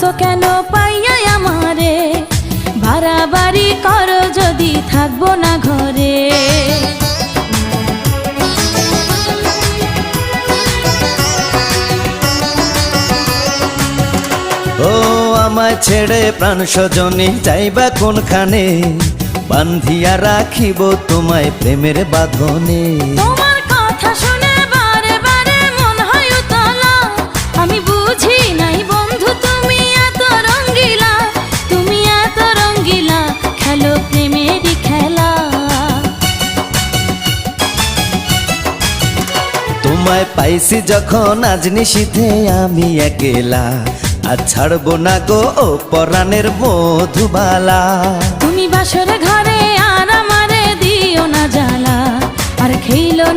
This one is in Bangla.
গো কেন পাইয়া আমারে, বাড়াবাড়ি করো যদি থাকবো না ঘরে। ও আমায় ছেড়ে প্রাণ স্বজনে যাইবা কোনখানে, বান্ধিয়া রাখিব তোমায় প্রেমের বাঁধনে। তোমার কথা শুনে বারে বারে মন হয় উতলা, আমি বুঝি নাই বন্ধু তুমি এত রঙ্গিলা, তুমি এত রঙ্গিলা, খেলো প্রেমেরই খেলা। তোমায় পাইছি যখন আজ নিশীথে আমি একেলা, আর ছাড়বো না গো ও পরাণের মধুবালা। তুমি বাসর ঘরে আর আমারে দিও না জ্বালা, আর খেইলো